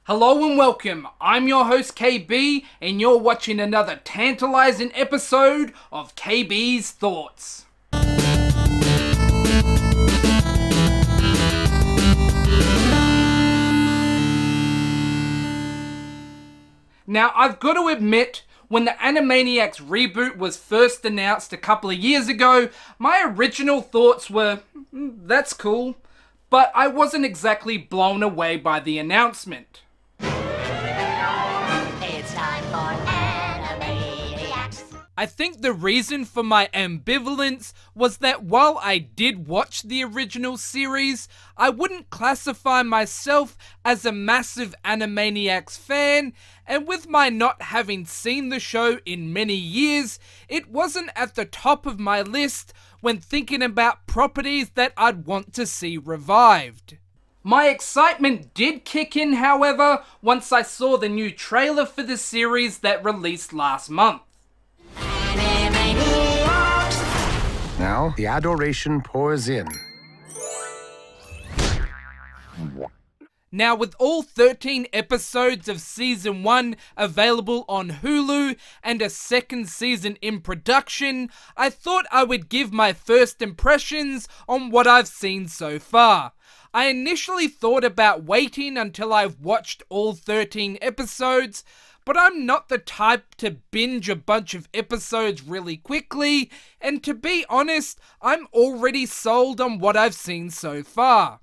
Hello and welcome, I'm your host KB and you're watching another tantalizing episode of KB's Thoughts. Now I've got to admit, when the Animaniacs reboot was first announced a couple of years ago, my original thoughts were, that's cool, but I wasn't exactly blown away by the announcement. It's time for Animaniacs. I think the reason for my ambivalence was that while I did watch the original series, I wouldn't classify myself as a massive Animaniacs fan, and with my not having seen the show in many years, it wasn't at the top of my list when thinking about properties that I'd want to see revived. My excitement did kick in, however, once I saw the new trailer for the series that released last month. Animaniacs. Now, the adoration pours in. Now, with all 13 episodes of Season 1 available on Hulu and a second season in production, I thought I would give my first impressions on what I've seen so far. I initially thought about waiting until I've watched all 13 episodes, but I'm not the type to binge a bunch of episodes really quickly, and to be honest, I'm already sold on what I've seen so far.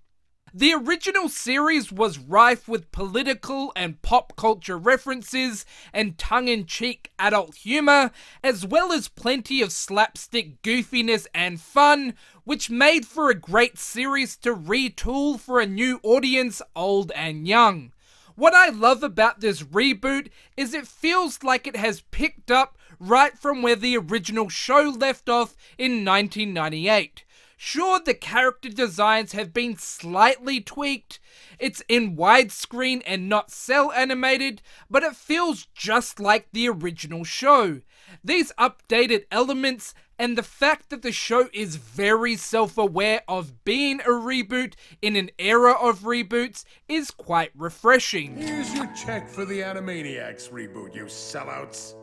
The original series was rife with political and pop culture references and tongue-in-cheek adult humor, as well as plenty of slapstick goofiness and fun, which made for a great series to retool for a new audience, old and young. What I love about this reboot is it feels like it has picked up right from where the original show left off in 1998. Sure, the character designs have been slightly tweaked, it's in widescreen and not cel animated, but it feels just like the original show. These updated elements and the fact that the show is very self-aware of being a reboot in an era of reboots is quite refreshing. Here's your check for the Animaniacs reboot, you sellouts.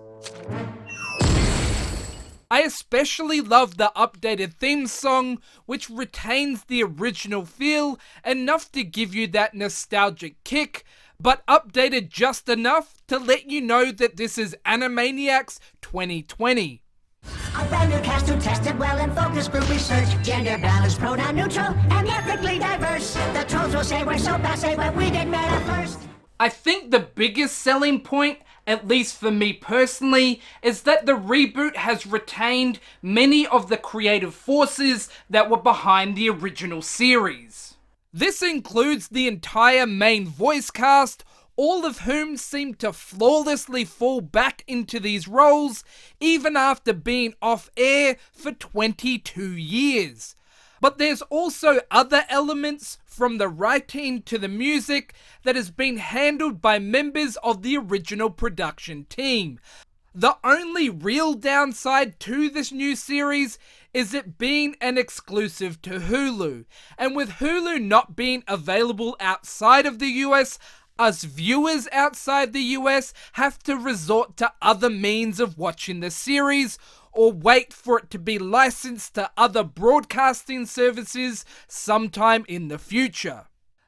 I especially love the updated theme song, which retains the original feel enough to give you that nostalgic kick, but updated just enough to let you know that this is Animaniacs 2020. A brand new cast who tested well in focus group research. Gender balanced, pronoun neutral, and ethnically diverse. The trolls will say we're so passe, but we did meta first. I think the biggest selling point, at least for me personally, is that the reboot has retained many of the creative forces that were behind the original series. This includes the entire main voice cast, all of whom seem to flawlessly fall back into these roles, even after being off air for 22 years. But there's also other elements, from the writing to the music, that has been handled by members of the original production team. The only real downside to this new series is it being an exclusive to Hulu, and with Hulu not being available outside of the US, us viewers outside the US have to resort to other means of watching the series, or wait for it to be licensed to other broadcasting services sometime in the future.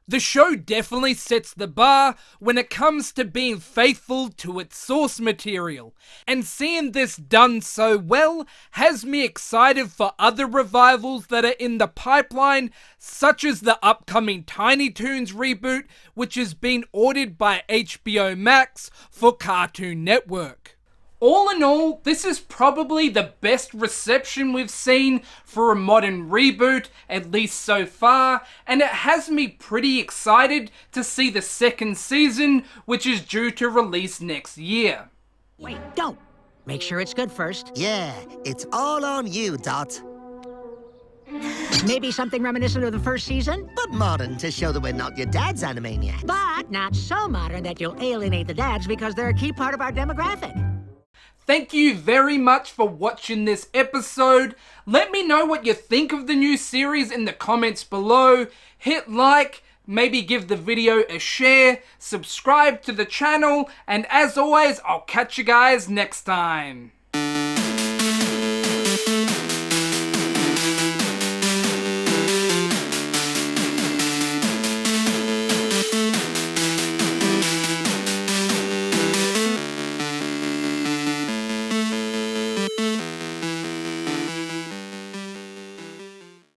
The show definitely sets the bar when it comes to being faithful to its source material, and seeing this done so well has me excited for other revivals that are in the pipeline, such as the upcoming Tiny Toons reboot, which is being ordered by HBO Max for Cartoon Network. All in all, this is probably the best reception we've seen for a modern reboot, at least so far, and it has me pretty excited to see the second season, which is due to release next year. Wait, don't. Make sure it's good first. Yeah, it's all on you, Dot. Maybe something reminiscent of the first season, But modern to show that we're not your dad's Animaniacs. but not so modern that you'll alienate the dads because they're a key part of our demographic. Thank you very much for watching this episode. Let me know what you think of the new series in the comments below. Hit like, maybe give the video a share, subscribe to the channel, and as always, I'll catch you guys next time.